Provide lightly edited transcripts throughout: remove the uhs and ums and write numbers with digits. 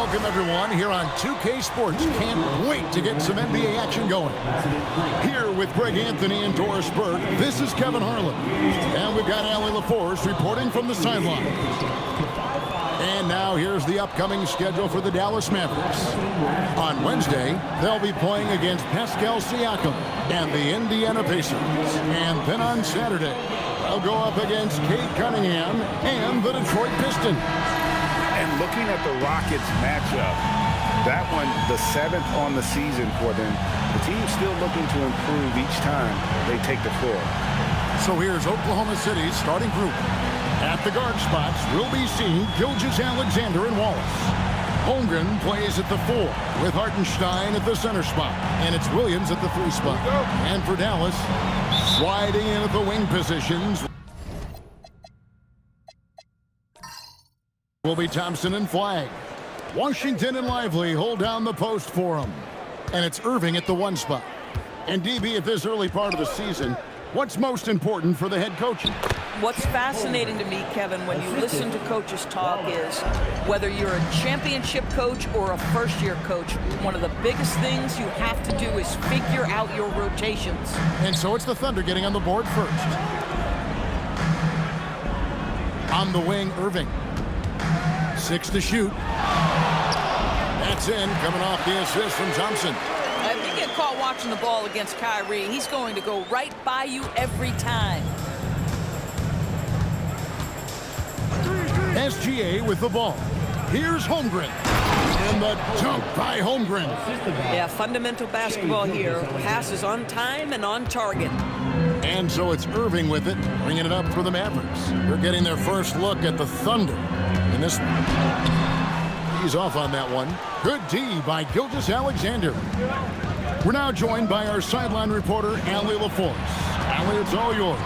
Welcome, everyone, here on 2K Sports. Can't wait to get some NBA action going. Here with Greg Anthony and Doris Burke, this is Kevin Harlan. And we've got Allie LaForce reporting from the sideline. And now here's the upcoming schedule for the Dallas Mavericks. On Wednesday, they'll be playing against Pascal Siakam and the Indiana Pacers. And then on Saturday, they'll go up against Cade Cunningham and the Detroit Pistons. And looking at the Rockets matchup, that one, the 7th on the season for them, the team's still looking to improve each time they take the floor. So here's Oklahoma City's starting group. At the guard spots, we'll be seeing Gilgeous-Alexander and Wallace. Holmgren plays at the 4, with Hartenstein at the center spot. And it's Williams at the 3 spot. And for Dallas, sliding in at the wing positions will be Thompson and Flagg. Washington and Lively hold down the post for him. And it's Irving at the 1 spot. And DB, at this early part of the season, what's most important for the head coach? What's fascinating to me, Kevin, when you listen to coaches talk is whether you're a championship coach or a first-year coach, one of the biggest things you have to do is figure out your rotations. And so it's the Thunder getting on the board first. On the wing, Irving. 6 to shoot. That's in, coming off the assist from Thompson. If you get caught watching the ball against Kyrie, he's going to go right by you every time. SGA with the ball. Here's Holmgren. And the dunk by Holmgren. Yeah, fundamental basketball here. Passes on time and on target. And so it's Irving with it, bringing it up for the Mavericks. They're getting their first look at the Thunder in this one. He's off on that one. Good D by Gilgeous-Alexander. We're now joined by our sideline reporter, Allie LaForce. Allie, it's all yours.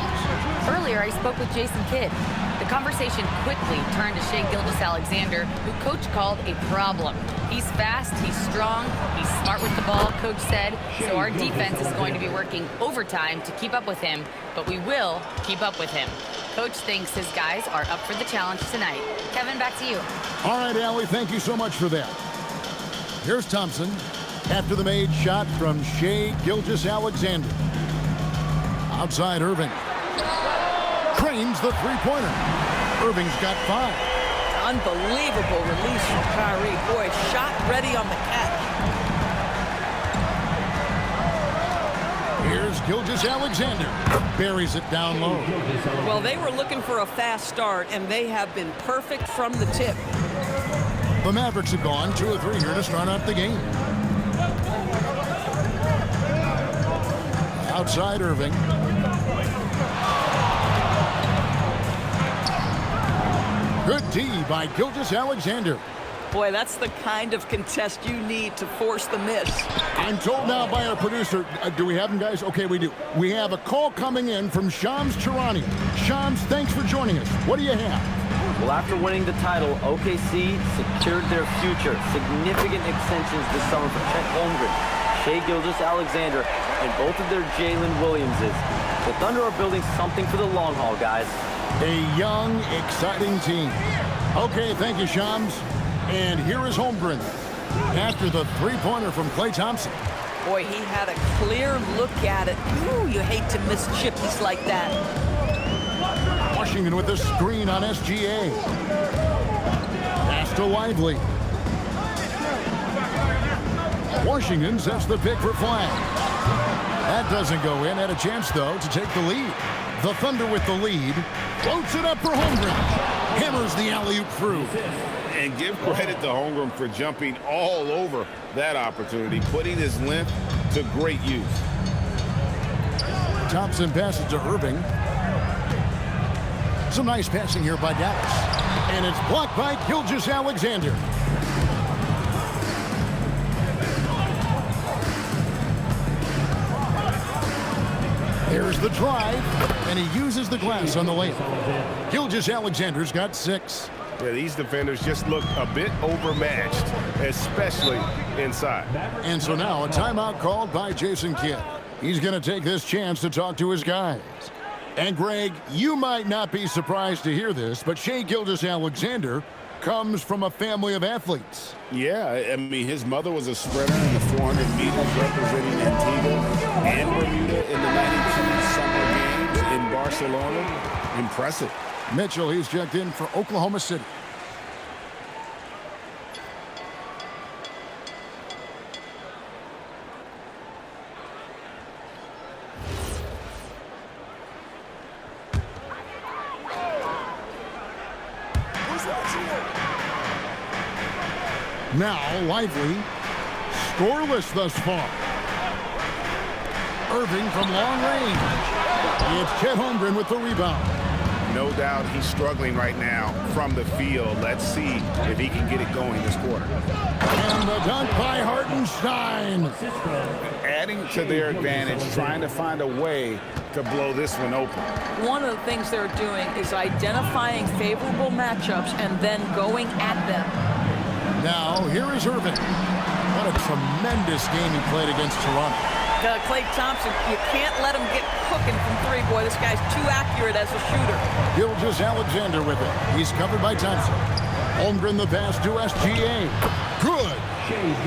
Earlier, I spoke with Jason Kidd. The conversation quickly turned to Shai Gilgeous-Alexander, who Coach called a problem. He's fast, he's strong, he's smart with the ball, Coach said, so our defense is going to be working overtime to keep up with him, but we will keep up with him. Coach thinks his guys are up for the challenge tonight. Kevin, back to you. All right, Allie, thank you so much for that. Here's Thompson after the made shot from Shai Gilgeous-Alexander. Outside Irving. Cranes the three-pointer. Irving's got 5. Unbelievable release from Kyrie. Boy, shot ready on the catch. Here's Gilgeous-Alexander. Buries it down low. Well, they were looking for a fast start, and they have been perfect from the tip. The Mavericks have gone 2 of 3 here to start out the game. Outside Irving. Good D by Gilgeous-Alexander. Boy, that's the kind of contest you need to force the miss. I'm told now by our producer, do we have him, guys? Okay, we do. We have a call coming in from Shams Charania. Shams, thanks for joining us. What do you have? Well, after winning the title, OKC secured their future. Significant extensions this summer for Chet Holmgren, Shai Gilgeous-Alexander, and both of their Jalen Williamses. The Thunder are building something for the long haul, guys. A young, exciting team. Okay, thank you, Shams. And here is Holmgren after the three-pointer from Klay Thompson. Boy, he had a clear look at it. Ooh, you hate to miss chippies like that. Washington with the screen on SGA. Pass to Lively. Washington sets the pick for Flagg. That doesn't go in. Had a chance, though, to take the lead. The Thunder with the lead. Floats it up for Holmgren. Hammers the alley-oop through. And give credit to Holmgren for jumping all over that opportunity, putting his length to great use. Thompson passes to Irving. Some nice passing here by Dallas. And it's blocked by Gilgeous-Alexander. There's the drive, and he uses the glass on the layup. Gilgeous-Alexander's got 6. Yeah, these defenders just look a bit overmatched, especially inside. And so now a timeout called by Jason Kidd. He's going to take this chance to talk to his guys. And Greg, you might not be surprised to hear this, but Shai Gilgeous-Alexander comes from a family of athletes. Yeah, I mean, his mother was a sprinter in the 400 meters representing Antigua and Bermuda in the 92 Summer Games in Barcelona. Impressive. Mitchell, he's checked in for Oklahoma City. Now, Lively, scoreless thus far. Irving from long range. It's Chet Holmgren with the rebound. No doubt he's struggling right now from the field. Let's see if he can get it going this quarter. And the dunk by Hartenstein. Adding to their advantage, trying to find a way to blow this one open. One of the things they're doing is identifying favorable matchups and then going at them. Now, here is Irving. What a tremendous game he played against Toronto. Klay Thompson, you can't let him get cooking from three. Boy, this guy's too accurate as a shooter. Gilgeous-Alexander with it. He's covered by Thompson. Holmgren the pass to SGA. Good.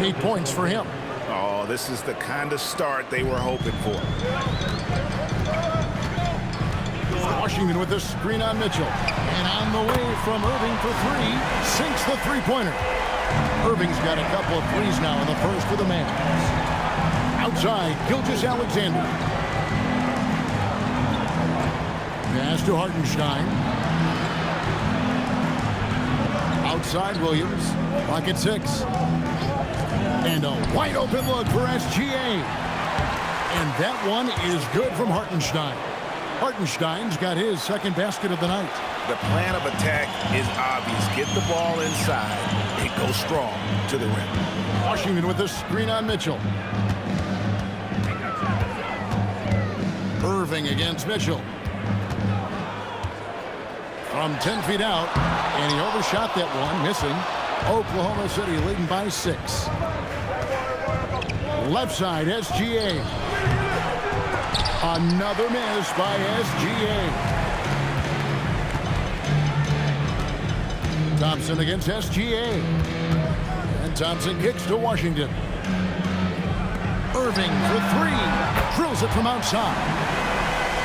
8 points for him. Oh, this is the kind of start they were hoping for. Washington with the screen on Mitchell. And on the way from Irving for three. Sinks the three-pointer. Irving's got a couple of threes now in the first for the Mavs. Outside, Gilgeous-Alexander. Pass to Hartenstein. Outside, Williams. Clock at 6. And a wide open look for SGA. And that one is good from Hartenstein. Hartenstein's got his second basket of the night. The plan of attack is obvious. Get the ball inside and go strong to the rim. Washington with the screen on Mitchell. Irving against Mitchell. From 10 feet out, and he overshot that one, missing. Oklahoma City leading by 6. Left side, SGA. Another miss by SGA. Thompson against SGA. And Thompson kicks to Washington. Irving for three. Drills it from outside.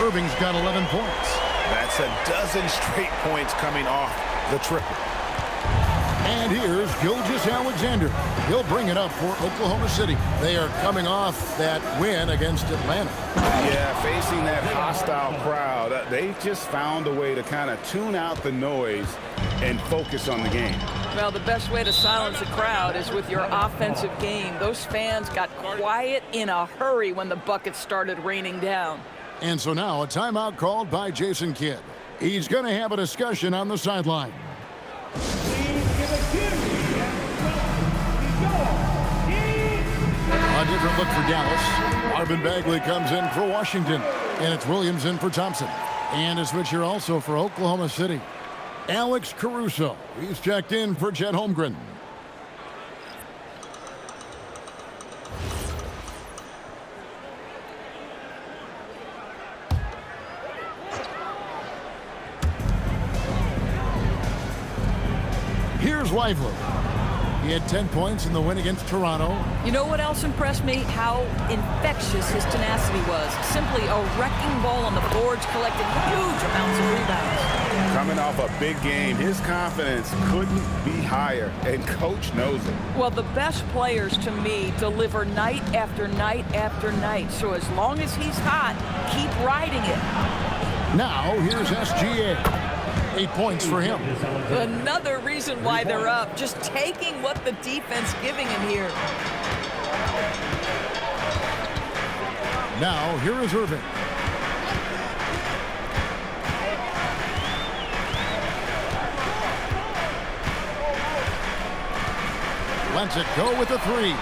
Irving's got 11 points. That's a dozen straight points coming off the triple. And here's Gilgeous-Alexander. He'll bring it up for Oklahoma City. They are coming off that win against Atlanta. Yeah, facing that hostile crowd, they just found a way to kind of tune out the noise and focus on the game. Well, the best way to silence a crowd is with your offensive game. Those fans got quiet in a hurry when the buckets started raining down. And so now a timeout called by Jason Kidd. He's going to have a discussion on the sideline. A different look for Dallas. Marvin Bagley comes in for Washington. And it's Williams in for Thompson. And a switch here also for Oklahoma City. Alex Caruso. He's checked in for Chet Holmgren. Here's Lively. He had 10 points in the win against Toronto. You know what else impressed me? How infectious his tenacity was. Simply a wrecking ball on the boards, collecting huge amounts of rebounds. Coming off a big game, his confidence couldn't be higher, and coach knows it. Well, the best players, to me, deliver night after night after night. So as long as he's hot, keep riding it. Now, here's SGA. 8 points for him. Another reason why they're up. Just taking what the defense giving him here. Now, here is Irving. Lets it go with the three.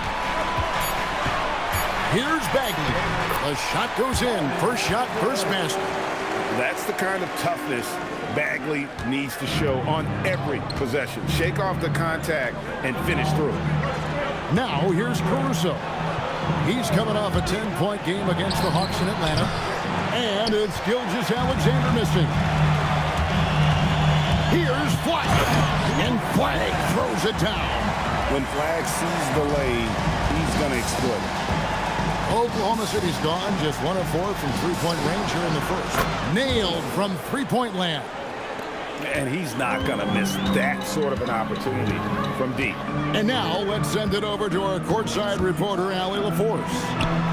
Here's Bagley. The shot goes in. First shot, first basket. That's the kind of toughness Bagley needs to show on every possession. Shake off the contact and finish through. Now here's Caruso. He's coming off a 10-point game against the Hawks in Atlanta. And it's Gilgeous-Alexander missing. Here's Flight. And Flag throws it down. When Flag sees the lane, he's going to exploit it. Oklahoma City's gone just 1 of 4 from three-point range here in the first. Nailed from three-point land. And he's not going to miss that sort of an opportunity from deep. And now let's send it over to our courtside reporter, Allie LaForce.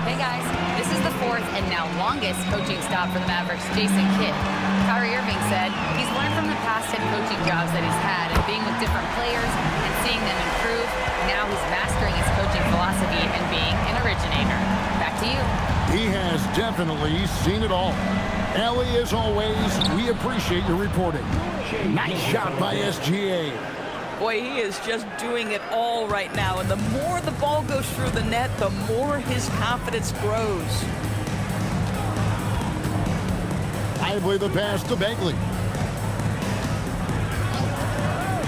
Hey guys, this is the fourth and now longest coaching stop for the Mavericks' Jason Kidd. Kyrie Irving said he's learned from the past head coaching jobs that he's had and being with different players and seeing them improve. Now he's mastering his coaching philosophy and being an originator. Back to you. He has definitely seen it all. Allie, as always, we appreciate your reporting. Nice shot by SGA. Boy, he is just doing it all right now. And the more the ball goes through the net, the more his confidence grows. Lively the pass to Bagley.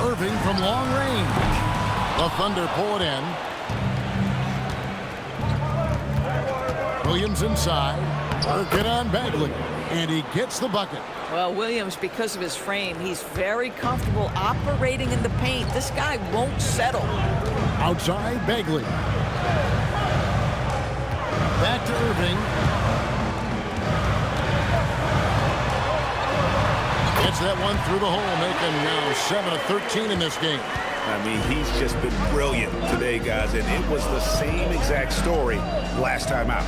Irving from long range. The Thunder pull it in. Williams inside. Work it on Bagley. And he gets the bucket. Well, Williams, because of his frame, he's very comfortable operating in the paint. This guy won't settle. Outside, Bagley. Back to Irving. Gets that one through the hole, making now 7 of 13 in this game. I mean, he's just been brilliant today, guys, and it was the same exact story last time out.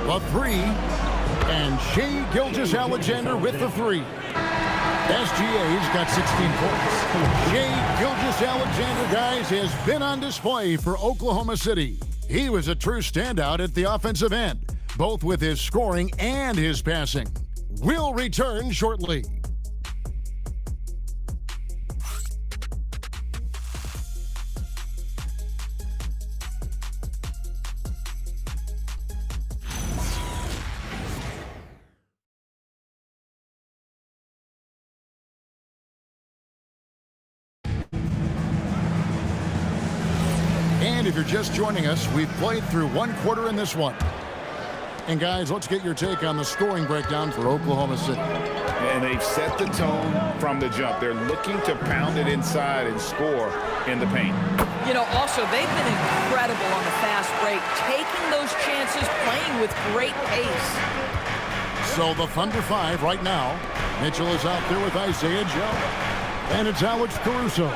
A three, and Shai Gilgeous-Alexander with the three. SGA's got 16 points. Shai Gilgeous-Alexander, guys, has been on display for Oklahoma City. He was a true standout at the offensive end, both with his scoring and his passing. We'll return shortly. And if you're just joining us, we've played through one quarter in this one. And guys, let's get your take on the scoring breakdown for Oklahoma City. And they've set the tone from the jump. They're looking to pound it inside and score in the paint. You know, also, they've been incredible on the fast break, taking those chances, playing with great pace. So the Thunder 5 right now. Mitchell is out there with Isaiah Joe. And it's Alex Caruso.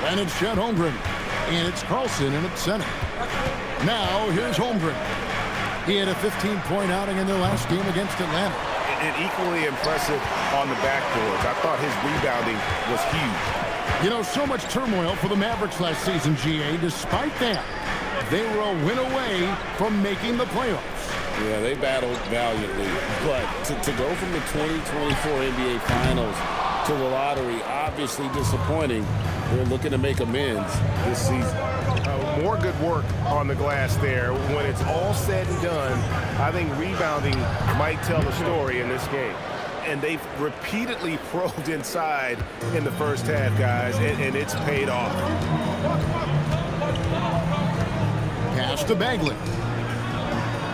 And it's Chet Holmgren. And it's Carlson in at center. Now, here's Holmgren. He had a 15-point outing in their last game against Atlanta. And equally impressive on the backboards. I thought his rebounding was huge. You know, so much turmoil for the Mavericks last season, GA. Despite that, they were a win away from making the playoffs. Yeah, they battled valiantly. But to go from the 2024 NBA Finals to the lottery, obviously disappointing. They're looking to make amends this season. More good work on the glass there. When it's all said and done, I think rebounding might tell the story in this game. And they've repeatedly probed inside in the first half, guys, and it's paid off. Pass to Bagley.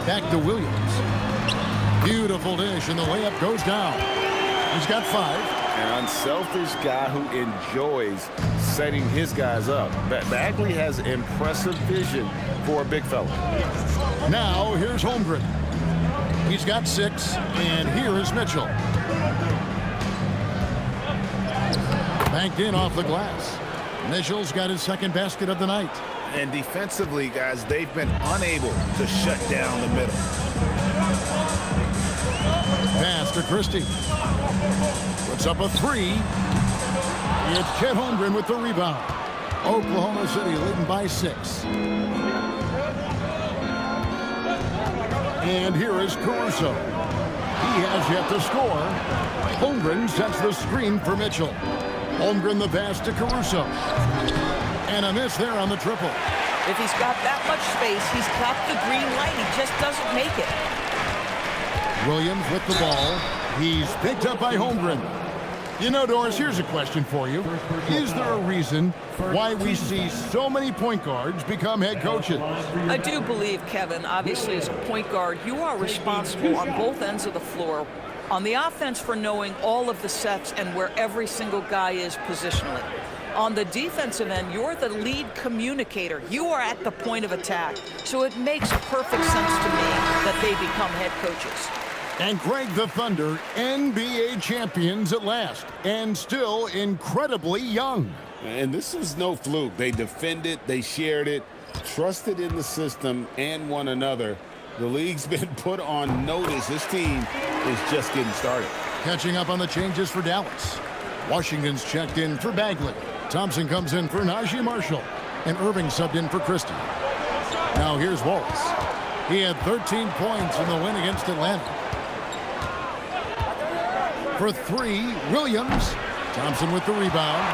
Back to Williams. Beautiful dish, and the layup goes down. He's got 5. An unselfish guy who enjoys setting his guys up. Bagley has impressive vision for a big fella. Now, here's Holmgren. He's got 6, and here is Mitchell. Banked in off the glass. Mitchell's got his second basket of the night. And defensively, guys, they've been unable to shut down the middle. Pass to Christie. Puts up a 3. It's Chet Holmgren with the rebound. Oklahoma City leading by 6. And here is Caruso. He has yet to score. Holmgren sets the screen for Mitchell. Holmgren the pass to Caruso. And a miss there on the triple. If he's got that much space, he's got the green light. He just doesn't make it. Williams with the ball. He's picked up by Holmgren. You know, Doris, here's a question for you. Is there a reason why we see so many point guards become head coaches? I do believe, Kevin, obviously as a point guard, you are responsible on both ends of the floor. On the offense for knowing all of the sets and where every single guy is positionally. On the defensive end, you're the lead communicator. You are at the point of attack. So it makes perfect sense to me that they become head coaches. And Greg, the Thunder, NBA champions at last, and still incredibly young. And this is no fluke. They defended, they shared it, trusted in the system and one another. The league's been put on notice. This team is just getting started. Catching up on the changes for Dallas. Washington's checked in for Bagley. Thompson comes in for Najee Marshall. And Irving subbed in for Christie. Now here's Wallace. He had 13 points in the win against Atlanta. For three, Williams. Thompson with the rebound.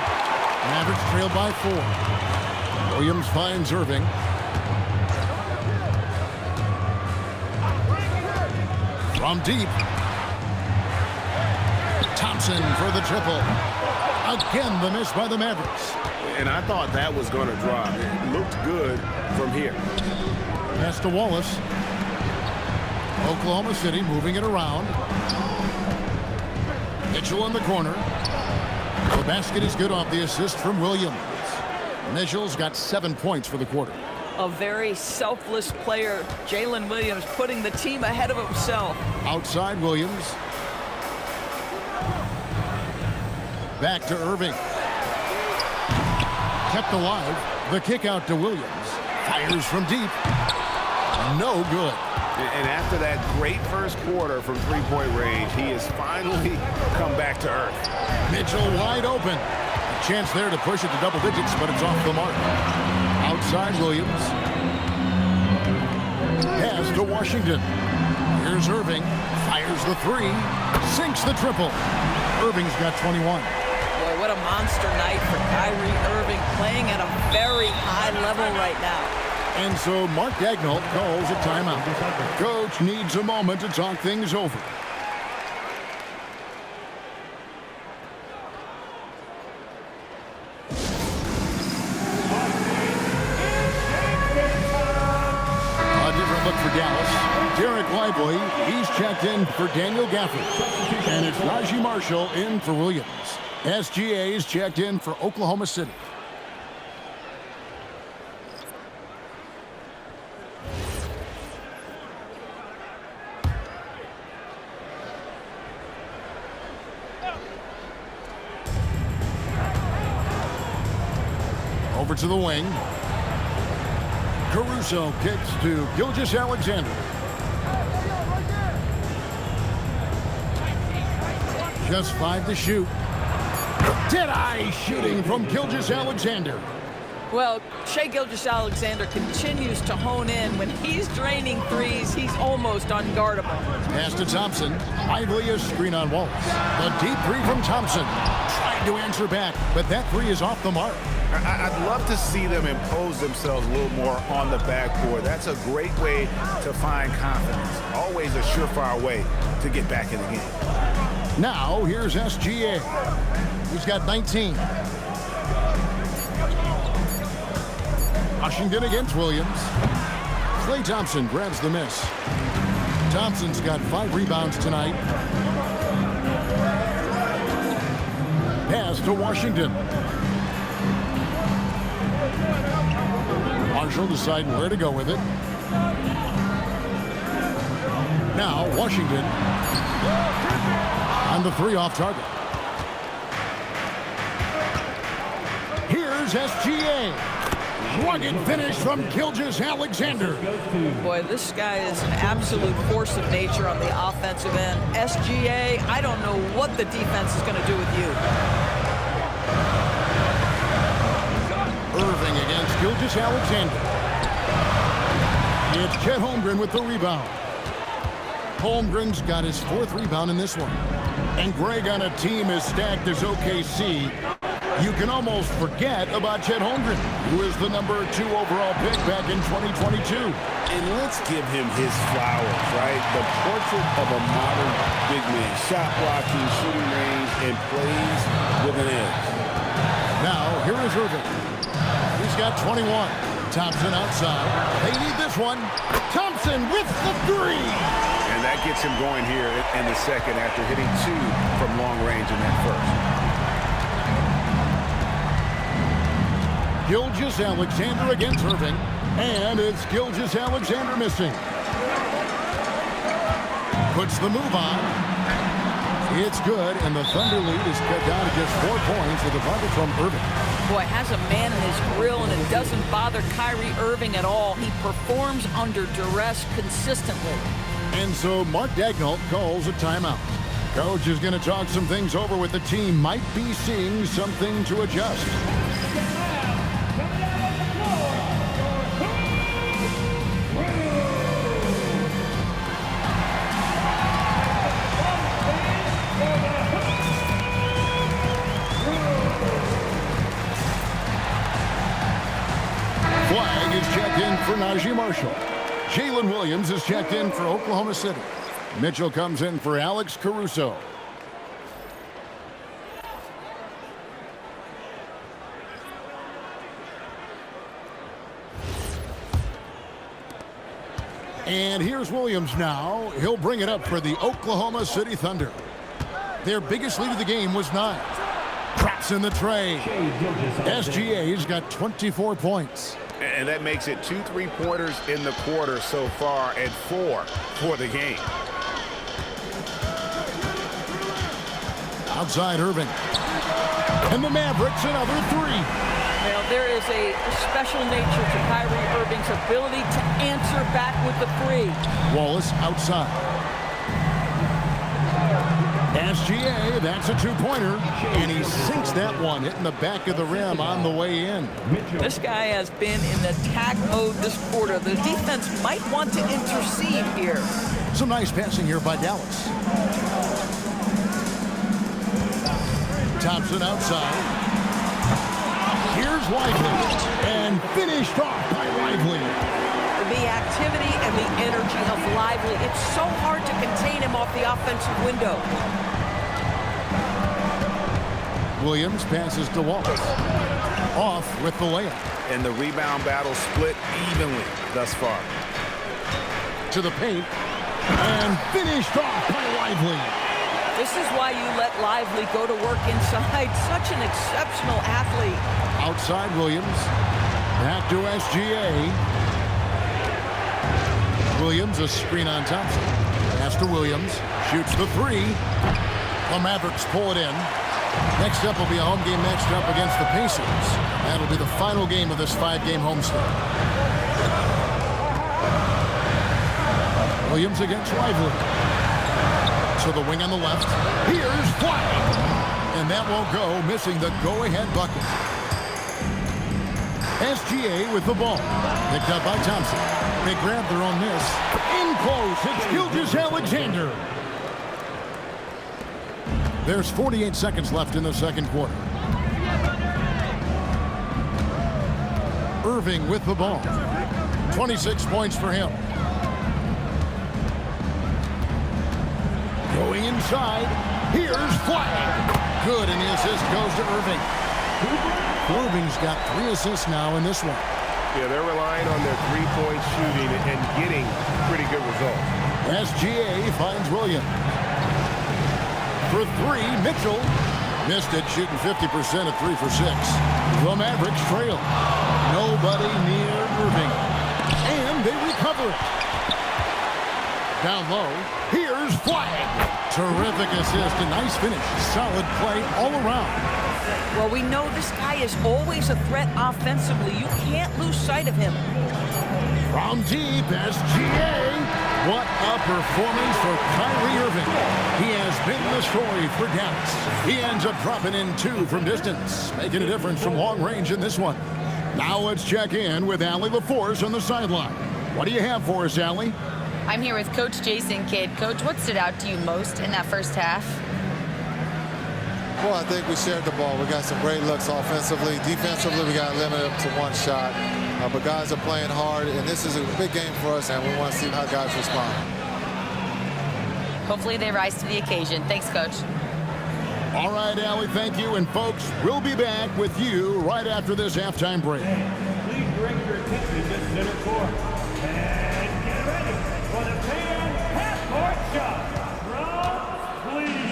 Mavericks trail by 4. Williams finds Irving. From deep. Thompson for the triple. Again, the miss by the Mavericks. And I thought that was going to drop. It looked good from here. Pass to Wallace. Oklahoma City moving it around. Mitchell in the corner. The basket is good off the assist from Williams. Mitchell's got 7 points for the quarter. A very selfless player, Jalen Williams, putting the team ahead of himself. Outside Williams. Back to Irving. Kept alive. The kick out to Williams. Fires from deep. No good. And after that great first quarter from three-point range, he has finally come back to earth. Mitchell wide open. A chance there to push it to double digits, but it's off the mark. Outside Williams. Pass to Washington. Here's Irving. Fires the three. Sinks the triple. Irving's got 21. Boy, what a monster night for Kyrie Irving, playing at a very high level right now. And so Mark Daigneault calls a timeout. Coach needs a moment to talk things over. A different look for Dallas. Derek Lively, he's checked in for Daniel Gafford. And it's Najee Marshall in for Williams. SGA is checked in for Oklahoma City. Over to the wing. Caruso kicks to Gilgeous-Alexander. Just 5 to shoot. Dead-eye shooting from Gilgeous-Alexander. Well, Shai Gilgeous-Alexander continues to hone in. When he's draining threes, he's almost unguardable. Pass to Thompson. Lively a screen on Wallace. The deep three from Thompson. Tried to answer back, but that three is off the mark. I'd love to see them impose themselves a little more on the backboard. That's a great way to find confidence. Always a surefire way to get back in the game. Now, here's SGA. He's got 19. Washington against Williams. Klay Thompson grabs the miss. Thompson's got 5 rebounds tonight. Pass to Washington. Marshall deciding where to go with it. Now Washington on the 3 off target. Here's SGA. Rugged finish from Gilgeous-Alexander. Boy, this guy is an absolute force of nature on the offensive end. SGA, I don't know what the defense is going to do with you. Irving against Gilgeous-Alexander. It's Chet Holmgren with the rebound. Holmgren's got his 4th rebound in this one. And Greg, on a team as stacked as OKC, You can almost forget about Chet Holmgren, who is the number 2 overall pick back in 2022. And let's give him his flowers, right? The portrait of a modern big man. Shot blocking, shooting range, and plays with an edge. Now, here is Irving. He's got 21. Thompson outside. They need this one. Thompson with the 3. And that gets him going here in the second after hitting 2 from long range in that first. Gilgeous-Alexander against Irving. And it's Gilgeous-Alexander missing. Puts the move on. It's good, and the Thunder lead is cut down to just 4 points with a bucket from Irving. Boy, has a man in his grill, and it doesn't bother Kyrie Irving at all. He performs under duress consistently. And so Mark Daigneault calls a timeout. Coach is going to talk some things over with the team. Might be seeing something to adjust. Flag is checked in for Najee Marshall. Jalen Williams is checked in for Oklahoma City. Mitchell comes in for Alex Caruso. And here's Williams now. He'll bring it up for the Oklahoma City Thunder. Their biggest lead of the game was 9. Drops in the tray. SGA's got 24 points. And that makes it 2 3-pointers in the quarter so far and 4 for the game. Outside Irving. And the Mavericks another 3. Now, there is a special nature to Kyrie Irving's ability to answer back with the 3. Wallace outside. SGA, that's a 2-pointer. And he sinks that one, hitting the back of the rim on the way in. This guy has been in attack mode this quarter. The defense might want to intercede here. Some nice passing here by Dallas. Thompson outside. Here's Lively. And finished off by Lively. The activity and the energy of Lively. It's so hard to contain him off the offensive window. Williams passes to Wallace. Off with the layup. And the rebound battle split evenly thus far. To the paint. And finished off by Lively. This is why you let Lively go to work inside. Such an exceptional athlete. Outside Williams. Back to SGA. Williams, a screen on Thompson. Pass to Williams. Shoots the 3. The Mavericks pull it in. Next up will be a home game matched up against the Pacers. That'll be the final game of this 5-game homestand. Williams against Lively. To the wing on the left. Here's Flag. And that won't go, missing the go-ahead bucket. SGA with the ball. Picked up by Thompson. They grab their own miss. In close, it's Gilgeous-Alexander. There's 48 seconds left in the second quarter. Irving with the ball. 26 points for him. Going inside. Here's Flag. Good, and the assist goes to Irving. Irving's got 3 assists now in this one. Yeah, they're relying on their 3-point shooting and getting pretty good results. SGA finds Williams. For 3, Mitchell. Missed it, shooting 50% at 3 for 6. The Mavericks trail. Nobody near Irving. And they recover it. Down low. Here's Flag. Terrific assist, a nice finish. Solid play all around. Well, we know this guy is always a threat offensively. You can't lose sight of him. From deep, SGA. What a performance for Kyrie Irving. He has been the story for Dallas. He ends up dropping in 2 from distance, making a difference from long range in this one. Now let's check in with Allie LaForce on the sideline. What do you have for us, Allie? I'm here with Coach Jason Kidd. Coach, what stood out to you most in that first half? Well, I think we shared the ball. We got some great looks offensively. Defensively, we got limited to one shot. But guys are playing hard, and this is a big game for us, and we want to see how guys respond. Hopefully they rise to the occasion. Thanks, Coach. All right, Allie, thank you. And, folks, we'll be back with you right after this halftime break. Please direct your attention to center court. And get ready for the fan half-court shot. From please.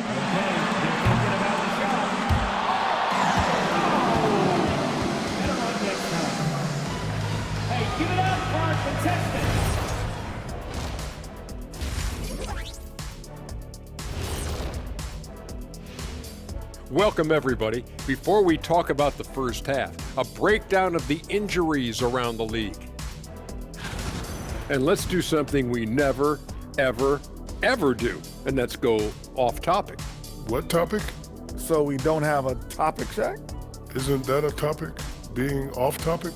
Okay, they're thinking about the shot. Get him on next time. Hey, give it up for our contestants. Welcome, everybody. Before we talk about the first half, a breakdown of the injuries around the league. And let's do something we never, ever, ever do, and that's go off topic. What topic? So we don't have a topic, Shaq? Isn't that a topic? Being off topic?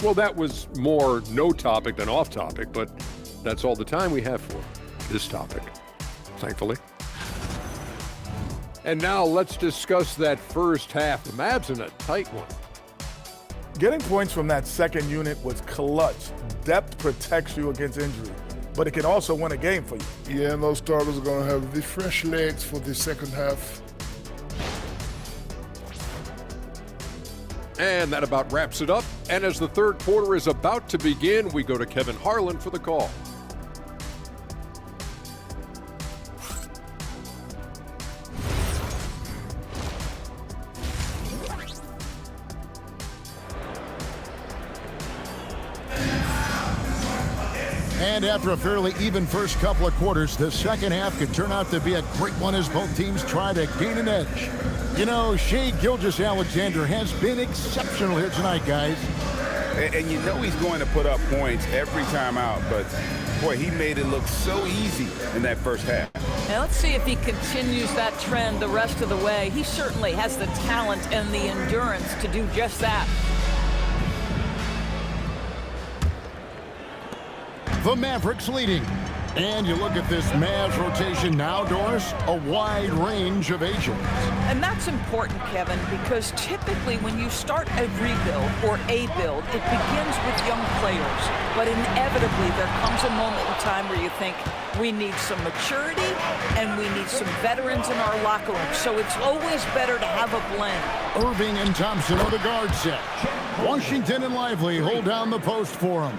Well, that was more no topic than off topic, but that's all the time we have for this topic, thankfully. And now let's discuss that first half. The Mavs in a tight one. Getting points from that second unit was clutch. Depth protects you against injury, but it can also win a game for you. Yeah, and those starters are going to have the fresh legs for the second half. And that about wraps it up. And as the third quarter is about to begin, we go to Kevin Harlan for the call. And after a fairly even first couple of quarters, the second half could turn out to be a great one as both teams try to gain an edge. You know, Shai Gilgeous-Alexander has been exceptional here tonight, guys. And you know he's going to put up points every time out, but boy, he made it look so easy in that first half. Now let's see if he continues that trend the rest of the way. He certainly has the talent and the endurance to do just that. The Mavericks leading. And you look at this Mavs rotation now, Doris, a wide range of ages. And that's important, Kevin, because typically when you start a rebuild or a build, it begins with young players. But inevitably, there comes a moment in time where you think, we need some maturity and we need some veterans in our locker room. So it's always better to have a blend. Irving and Thompson on the guard set. Washington and Lively hold down the post for him.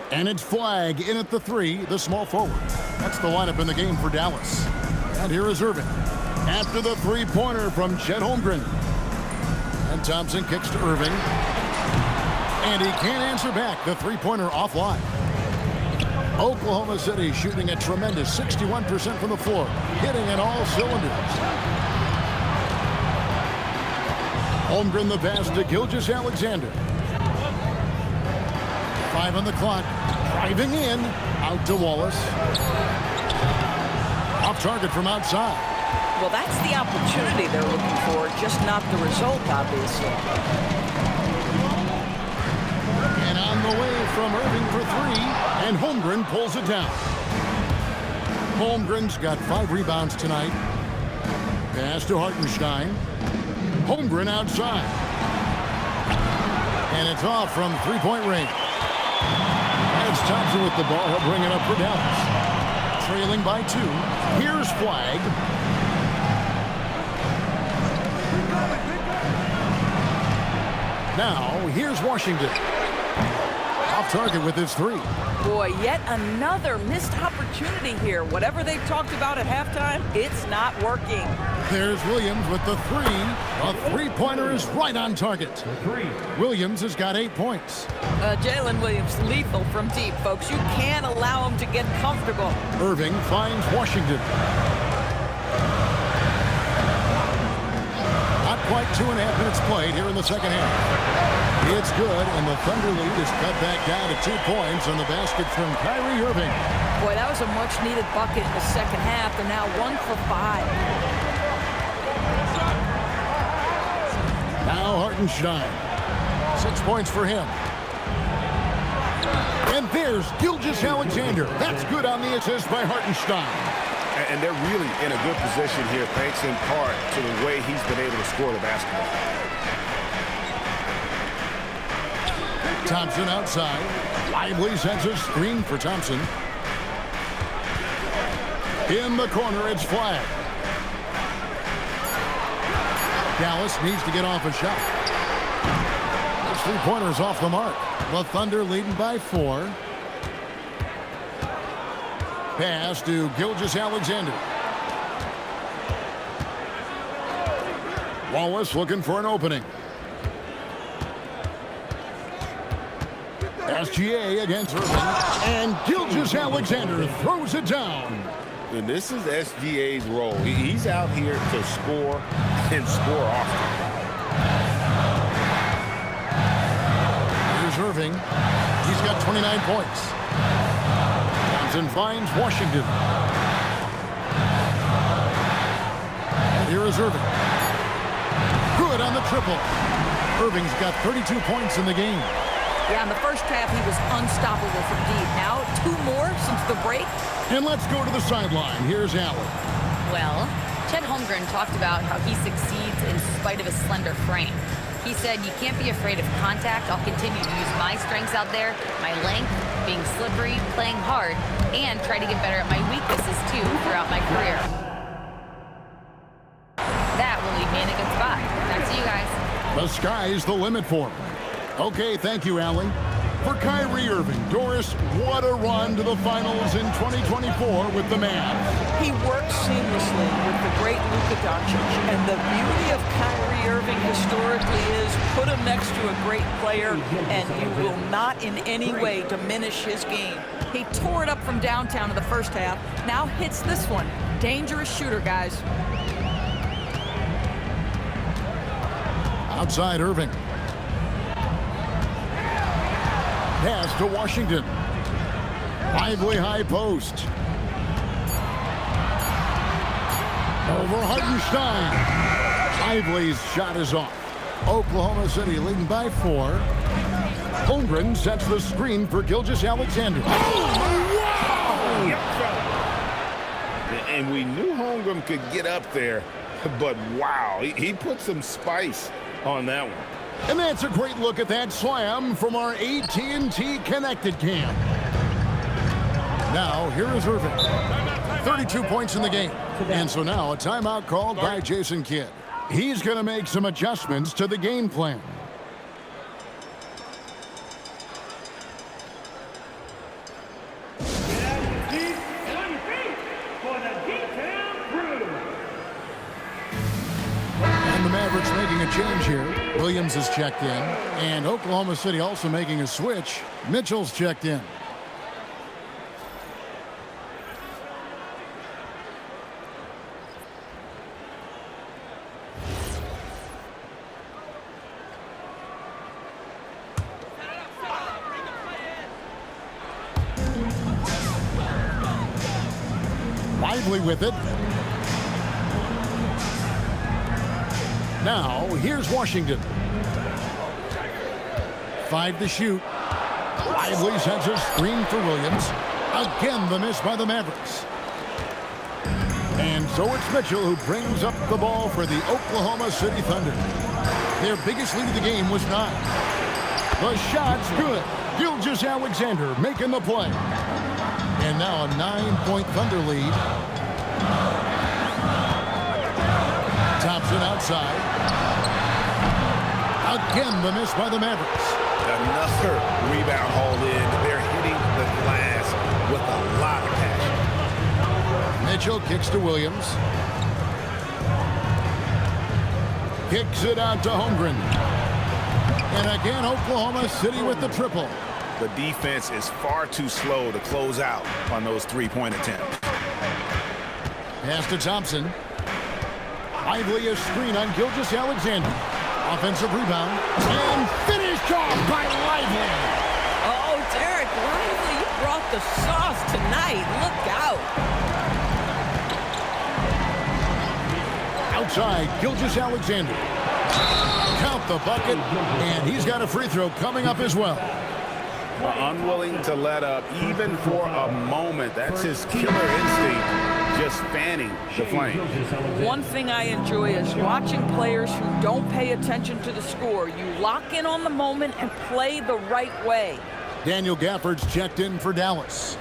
And it's Flag in at the three, the small forward. That's the lineup in the game for Dallas. And here is Irving. After the three-pointer from Chet Holmgren. And Thompson kicks to Irving. And he can't answer back. The three-pointer offline. Oklahoma City shooting a tremendous 61% from the floor. Hitting in all cylinders. Holmgren the pass to Gilgeous-Alexander. 5 on the clock. Driving in. Out to Wallace. Off target from outside. Well, that's the opportunity they're looking for, just not the result, obviously. And on the way from Irving for three. And Holmgren pulls it down. Holmgren's got 5 rebounds tonight. Pass to Hartenstein. Holmgren outside. And it's off from three-point range. It's Thompson with the ball. He'll bring it up for Dallas. Trailing by 2. Here's Flag. Now, here's Washington. Off target with his 3. Boy, yet another missed opportunity here. Whatever they've talked about at halftime, it's not working. There's Williams with the 3. A three-pointer is right on target. Williams has got 8 points. Jalen Williams, lethal from deep, folks. You can't allow him to get comfortable. Irving finds Washington. Not quite 2.5 minutes played here in the second half. It's good, and the Thunder lead is cut back down to 2 points on the basket from Kyrie Irving. Boy, that was a much-needed bucket in the second half. They're now 1 for 5. Now Hartenstein. 6 points for him. And there's Gilgeous-Alexander. That's good on the assist by Hartenstein. And they're really in a good position here, thanks in part to the way he's been able to score the basketball. Thompson outside. Lively sends a screen for Thompson. In the corner, it's flag. Dallas needs to get off a shot. His three-pointer's off the mark. The Thunder leading by 4. Pass to Gilgeous-Alexander. Wallace looking for an opening. SGA against Irving. And Gilgeous-Alexander throws it down. And this is SGA's role. He's out here to score and score often. Here's Irving. He's got 29 points. Thompson finds Washington. And here is Irving. Good on the triple. Irving's got 32 points in the game. Yeah, in the first half, he was unstoppable from deep. Now, 2 more since the break. And let's go to the sideline. Here's Allen. Well, Chet Holmgren talked about how he succeeds in spite of his slender frame. He said, "You can't be afraid of contact. I'll continue to use my strengths out there, my length, being slippery, playing hard, and try to get better at my weaknesses, too, throughout my career." That will leave me in a good spot. Back to you guys. The sky's the limit for him. Okay, thank you, Allie. For Kyrie Irving, Doris, what a run to the finals in 2024 with the Mavs. He works seamlessly with the great Luka Doncic, and the beauty of Kyrie Irving historically is put him next to a great player, and you will not in any way diminish his game. He tore it up from downtown in the first half, now hits this one. Dangerous shooter, guys. Outside Irving. Pass to Washington. Lively high post. Over Hartenstein. Lively's shot is off. Oklahoma City leading by 4. Holmgren sets the screen for Gilgeous-Alexander. Oh, wow! And we knew Holmgren could get up there, but wow, he put some spice on that one. And that's a great look at that slam from our AT&T Connected Cam. Now, here is Irving. 32 points in the game. And so now a timeout called by Jason Kidd. He's going to make some adjustments to the game plan. The Mavericks making a change here. Williams is checked in. And Oklahoma City also making a switch. Mitchell's checked in. Lively with it. Now, here's Washington. 5 to shoot. Lively sends a screen for Williams. Again, the miss by the Mavericks. And so it's Mitchell who brings up the ball for the Oklahoma City Thunder. Their biggest lead of the game was 9. The shot's good. Gilgeous-Alexander making the play. And now a 9-point Thunder lead. Thompson outside. Again, the miss by the Mavericks. Another rebound hauled in. They're hitting the glass with a lot of passion. Mitchell kicks to Williams. Kicks it out to Holmgren. And again, Oklahoma City with the triple. The defense is far too slow to close out on those three-point attempts. Pass to Thompson. Lively a screen on Gilgeous-Alexander. Offensive rebound. And finished off by Lively. Oh, Derek Lively, you brought the sauce tonight. Look out. Outside, Gilgeous-Alexander. Count the bucket. And he's got a free throw coming up as well. Unwilling to let up even for a moment. That's his killer instinct. just fanning the flame. One thing I enjoy is watching players who don't pay attention to the score. You lock in on the moment and play the right way. Daniel Gafford's checked in for Dallas.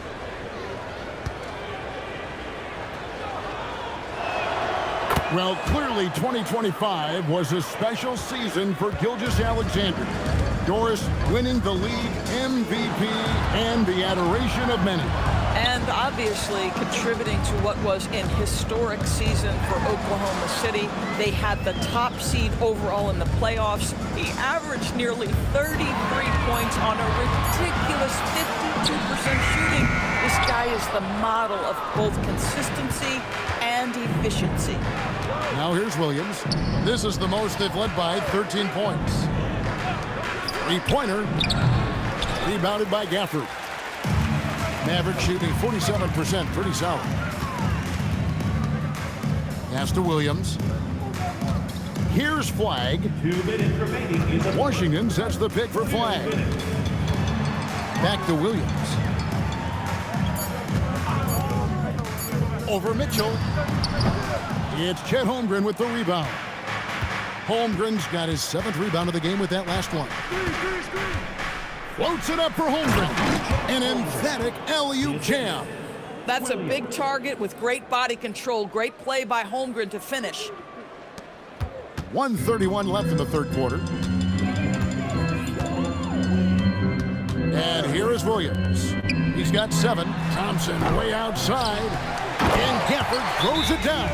Well, clearly 2025 was a special season for Gilgeous-Alexander. Doris winning the league MVP and the adoration of many. And obviously contributing to what was an historic season for Oklahoma City. They had the top seed overall in the playoffs. He averaged nearly 33 points on a ridiculous 52% shooting. This guy is the model of both consistency and efficiency. Now here's Williams. This is the most they've led by, 13 points. Three-pointer, rebounded by Gafford. Mavericks shooting 47%, pretty solid. Pass to Williams. Here's Flag. 2 minutes remaining in the Washington sets the pick for Flag. Back to Williams. Over Mitchell. It's Chet Holmgren with the rebound. Holmgren's got his 7th rebound of the game with that last one. Floats it up for Holmgren. An emphatic alley-oop jam. That's a big target with great body control. Great play by Holmgren to finish. 1:31 left in the third quarter. And here is Williams. He's got 7. Thompson way outside. And Gafford throws it down.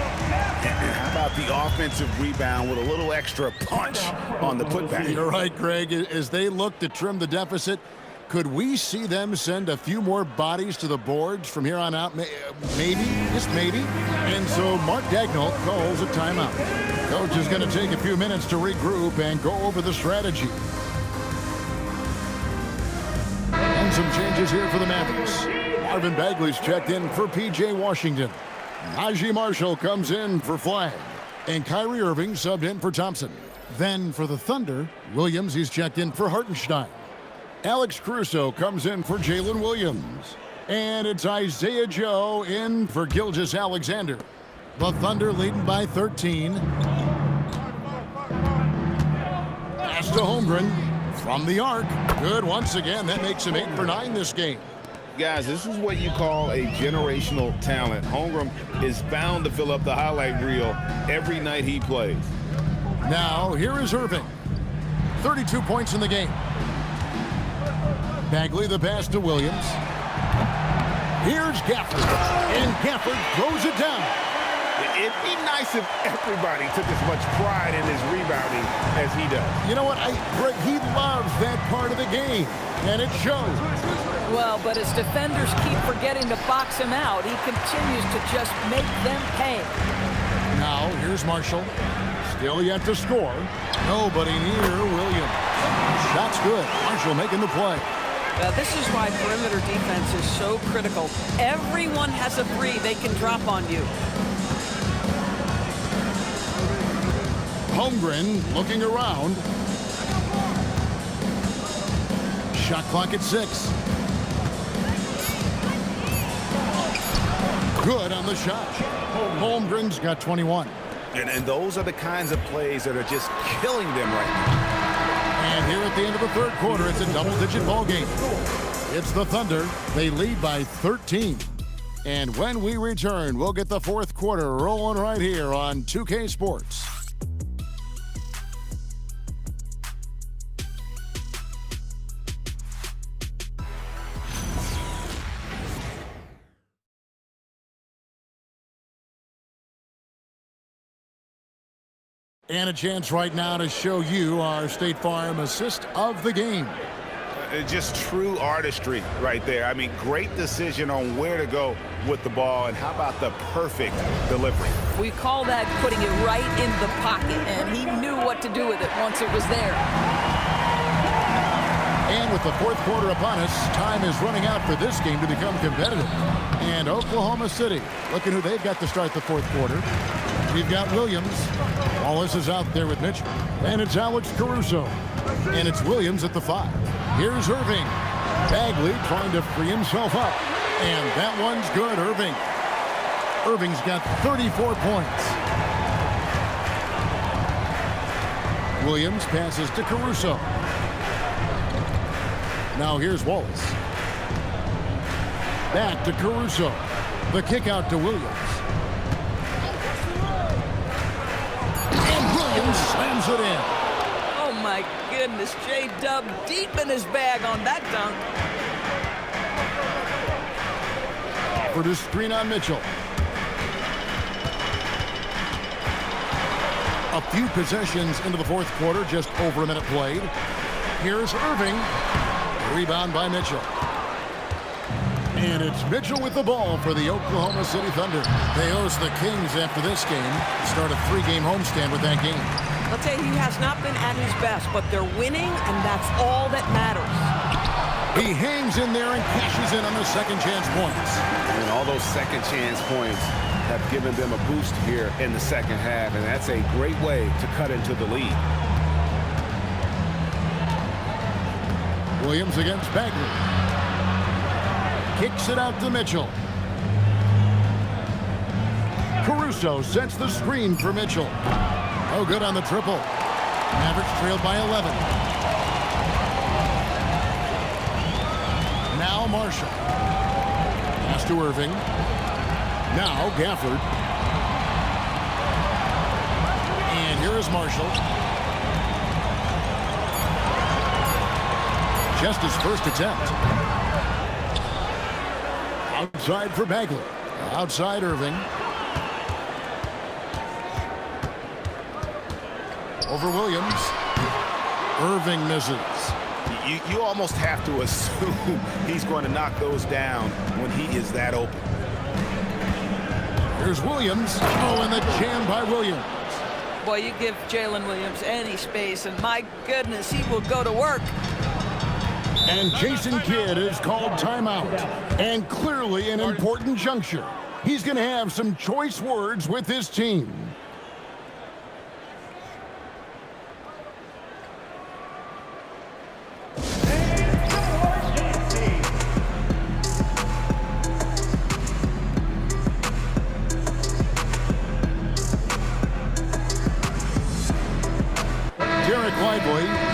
How about the offensive rebound with a little extra punch on the putback? You're right, Greg. As they look to trim the deficit, could we see them send a few more bodies to the boards from here on out? Maybe, just maybe. And so Mark Daigneault calls a timeout. Coach is going to take a few minutes to regroup and go over the strategy. And some changes here for the Mavericks. Marvin Bagley's checked in for P.J. Washington. Najee Marshall comes in for Flag. And Kyrie Irving subbed in for Thompson. Then for the Thunder, Williams, he's checked in for Hartenstein. Alex Caruso comes in for Jalen Williams. And it's Isaiah Joe in for Gilgeous-Alexander. The Thunder leading by 13. Pass to Holmgren from the arc. Good once again. That makes him 8 for 9 this game. Guys, this is what you call a generational talent. Holmgren is bound to fill up the highlight reel every night he plays. Now, here is Irving. 32 points in the game. Bagley the pass to Williams. Here's Gafford. And Gafford throws it down. It'd be nice if everybody took as much pride in his rebounding as he does. You know what? Greg, he loves that part of the game, and it shows. Well, but as defenders keep forgetting to box him out, he continues to just make them pay. Now, here's Marshall. Still yet to score. Nobody near Williams. Shot's good. Marshall making the play. This is why perimeter defense is so critical. Everyone has a 3 they can drop on you. Holmgren looking around. Shot clock at 6. Good on the shot. Holmgren's got 21. And those are the kinds of plays that are just killing them right now. And here at the end of the third quarter, it's a double-digit ball game. It's the Thunder. They lead by 13. And when we return, we'll get the fourth quarter rolling right here on 2K Sports. And a chance right now to show you our State Farm assist of the game. Just true artistry right there. I mean, great decision on where to go with the ball, and how about the perfect delivery? We call that putting it right in the pocket, and he knew what to do with it once it was there. And with the fourth quarter upon us, time is running out for this game to become competitive. And Oklahoma City, looking who they've got to start the fourth quarter. We've got Williams. Wallace is out there with Mitchell. And it's Alex Caruso. And it's Williams at the 5. Here's Irving. Bagley trying to free himself up. And that one's good, Irving. Irving's got 34 points. Williams passes to Caruso. Now here's Wallace. Back to Caruso. The kick out to Williams. And Williams slams it in. Oh my goodness, J-Dub deep in his bag on that dunk. For the screen on Mitchell. A few possessions into the fourth quarter, just over a minute played. Here's Irving. Rebound by Mitchell. And it's Mitchell with the ball for the Oklahoma City Thunder. They host the Kings after this game. Start a 3-game homestand with that game. I'll tell you, he has not been at his best, but they're winning, and that's all that matters. He hangs in there and cashes in on the second chance points. And all those second chance points have given them a boost here in the second half, and that's a great way to cut into the lead. Williams against Bagley. Kicks it out to Mitchell. Caruso sets the screen for Mitchell. Oh, good on the triple. Mavericks trailed by 11. Now Marshall. Pass to Irving. Now Gafford. And here is Marshall. Just his first attempt. Outside for Bagley. Outside Irving. Over Williams. Irving misses. You almost have to assume he's going to knock those down when he is that open. Here's Williams. Oh, and the jam by Williams. Boy, you give Jalen Williams any space, and my goodness, he will go to work. And Jason Kidd is called timeout. And clearly an important juncture. He's going to have some choice words with his team.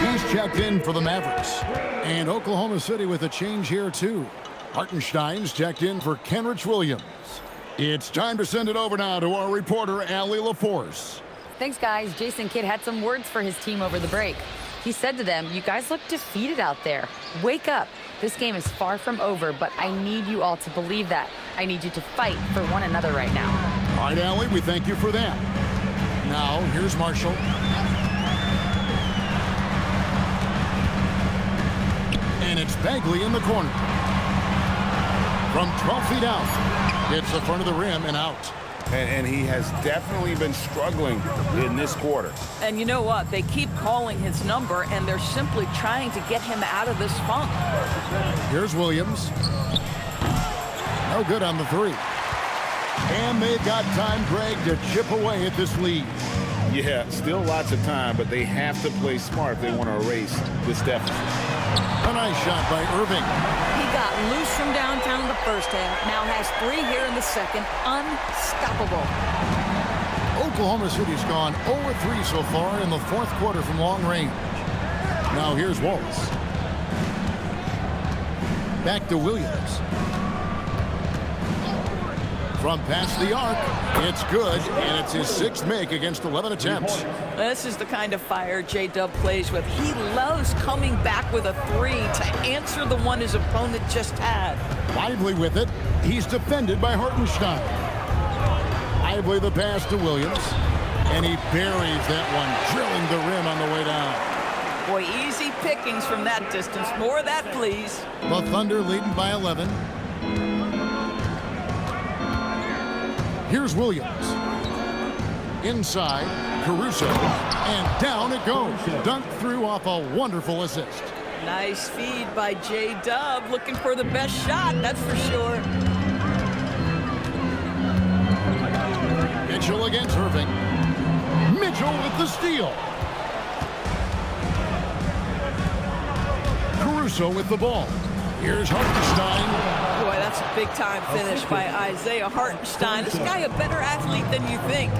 He's checked in for the Mavericks. And Oklahoma City with a change here, too. Hartenstein's checked in for Kenrich Williams. It's time to send it over now to our reporter, Allie LaForce. Thanks, guys. Jason Kidd had some words for his team over the break. He said to them, "You guys look defeated out there. Wake up. This game is far from over, but I need you all to believe that. I need you to fight for one another right now." All right, Allie, we thank you for that. Now, here's Marshall. And it's Bagley in the corner. From 12 feet out. Hits the front of the rim and out. And he has definitely been struggling in this quarter. And you know what? They keep calling his number, and they're simply trying to get him out of this funk. Here's Williams. No good on the three. And they've got time, Greg, to chip away at this lead. Yeah, still lots of time, but they have to play smart if they want to erase this deficit. A nice shot by Irving. He got loose from downtown in the first half. Now has 3 here in the second. Unstoppable. Oklahoma City's gone 0-3 so far in the fourth quarter from long range. Now here's Wallace. Back to Williams. From past the arc, it's good, and it's his 6th make against 11 attempts. This is the kind of fire J-Dub plays with. He loves coming back with a 3 to answer the one his opponent just had. Lively with it. He's defended by Hartenstein. Lively the pass to Williams, and he buries that one, drilling the rim on the way down. Boy, easy pickings from that distance. More of that, please. The Thunder leading by 11. Here's Williams. Inside, Caruso, and down it goes. Dunked through off a wonderful assist. Nice feed by J-Dub, looking for the best shot, that's for sure. Mitchell against Irving. Mitchell with the steal. Caruso with the ball. Here's Hartenstein. Boy, that's a big-time finish by Isaiah Hartenstein. This guy a better athlete than you think.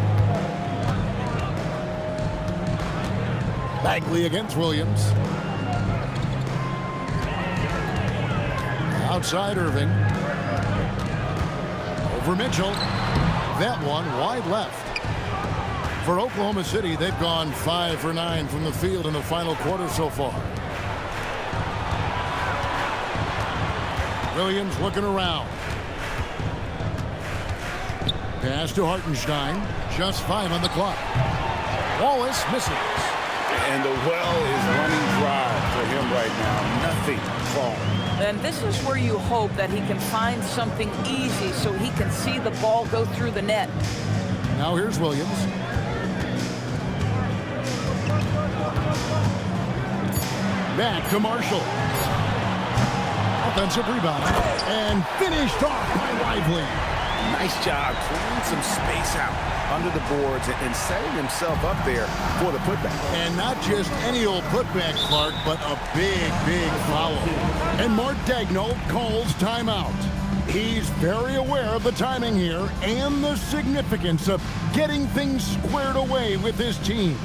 Bagley against Williams. Outside Irving. Over Mitchell. That one wide left. For Oklahoma City, they've gone 5 for 9 from the field in the final quarter so far. Williams looking around. Pass to Hartenstein. Just 5 on the clock. Wallace misses. And the well is running dry for him right now. Nothing falling. And this is where you hope that he can find something easy so he can see the ball go through the net. Now here's Williams. Back to Marshall. Offensive rebound. And finished off by Lively. Nice job clearing some space out under the boards and setting himself up there for the putback. And not just any old putback, Clark, but a big, big foul. And Mark Daigneault calls timeout. He's very aware of the timing here and the significance of getting things squared away with his team.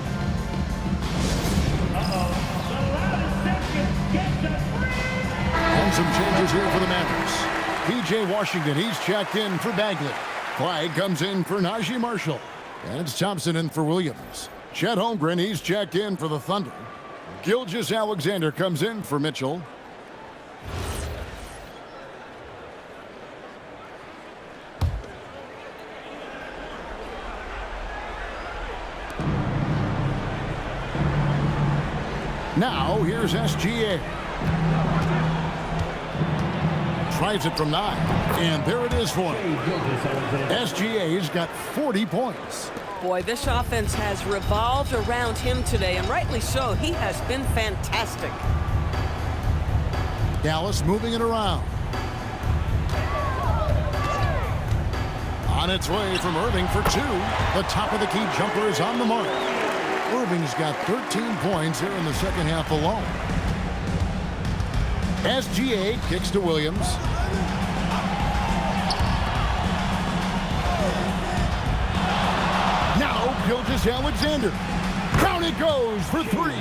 And some changes here for the Mavericks. P.J. Washington, he's checked in for Bagley. Clyde comes in for Najee Marshall. And it's Thompson in for Williams. Chet Holmgren, he's checked in for the Thunder. Gilgeous-Alexander comes in for Mitchell. Now, here's SGA. Tries it from 9. And there it is for him. SGA's got 40 points. Boy, this offense has revolved around him today, and rightly so. He has been fantastic. Dallas moving it around. On its way from Irving for 2. The top of the key jumper is on the mark. Irving's got 13 points here in the second half alone. SGA kicks to Williams. Now Gilgeous-Alexander. Down it goes for 3.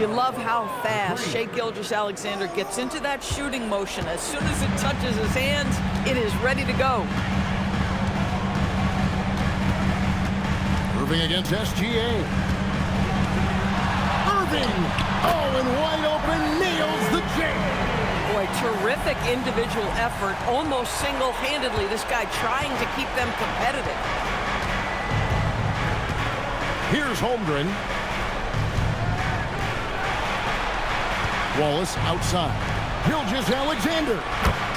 You love how fast Shai Gilgeous-Alexander gets into that shooting motion. As soon as it touches his hands, it is ready to go. Irving against SGA. Irving, oh, and wide open, nails the jam. Boy, terrific individual effort, almost single-handedly. This guy trying to keep them competitive. Here's Holmgren. Wallace outside. Gilgeous-Alexander,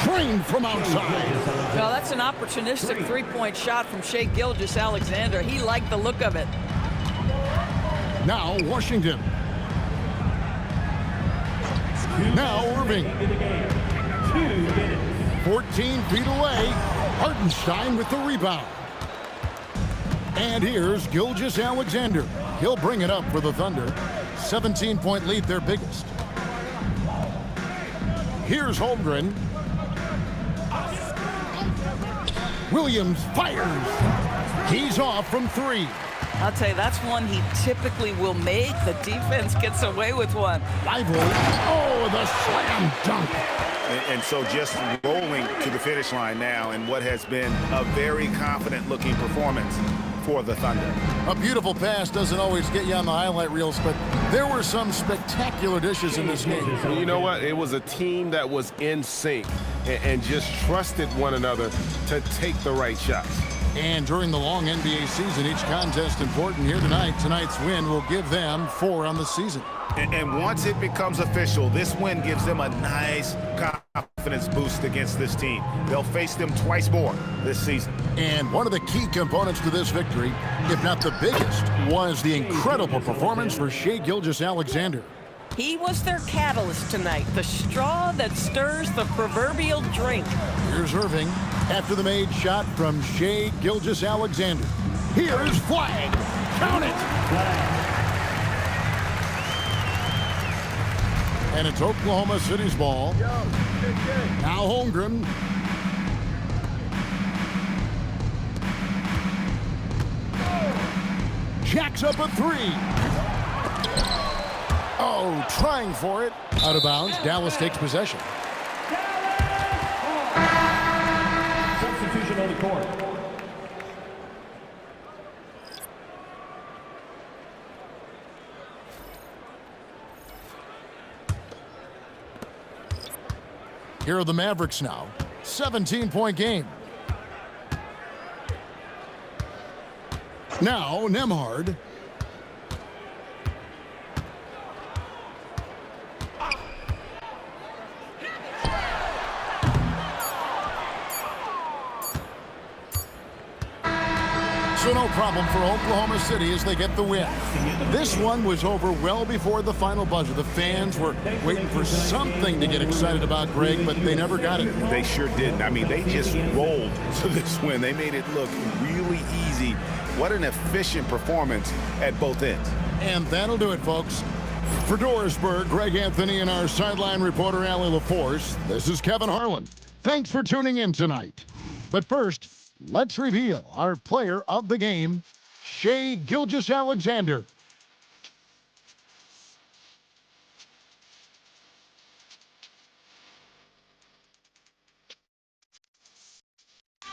trained from outside. Well, that's an opportunistic three-point shot from Shai Gilgeous-Alexander. He liked the look of it. Now Washington. Now Irving. 14 feet away. Hartenstein with the rebound. And here's Gilgeous-Alexander. He'll bring it up for the Thunder. 17-point lead, their biggest. Here's Holmgren. Williams fires. He's off from 3. I'll tell you, that's one he typically will make. The defense gets away with one. Lively. Oh, the slam dunk. And so just rolling to the finish line now in what has been a very confident-looking performance for the Thunder. A beautiful pass doesn't always get you on the highlight reels, but there were some spectacular dishes in this game. You know what? It was a team that was in sync and just trusted one another to take the right shots. And during the long NBA season, each contest important here tonight. Tonight's win will give them 4 on the season. And once it becomes official, this win gives them a nice confidence boost against this team. They'll face them twice more this season. And one of the key components to this victory, if not the biggest, was the incredible performance for Shai Gilgeous-Alexander. He was their catalyst tonight, the straw that stirs the proverbial drink. Here's Irving after the made shot from Shai Gilgeous-Alexander. Here's flag. Count it. And it's Oklahoma City's ball. Now Holmgren jacks up a three. Oh, trying for it. Out of bounds. Dallas takes possession. Substitution on the court. Here are the Mavericks now. 17-point game. Now, Nembhard. So no problem for Oklahoma City as they get the win. This one was over well before the final buzzer. The fans were waiting for something to get excited about, Greg, but they never got it. They sure didn't. I mean, they just rolled to this win. They made it look really easy. What an efficient performance at both ends. And that'll do it, folks. For Dorisburg, Greg Anthony and our sideline reporter, Allie LaForce, this is Kevin Harlan. Thanks for tuning in tonight. But first, let's reveal our player of the game, Shai Gilgeous-Alexander.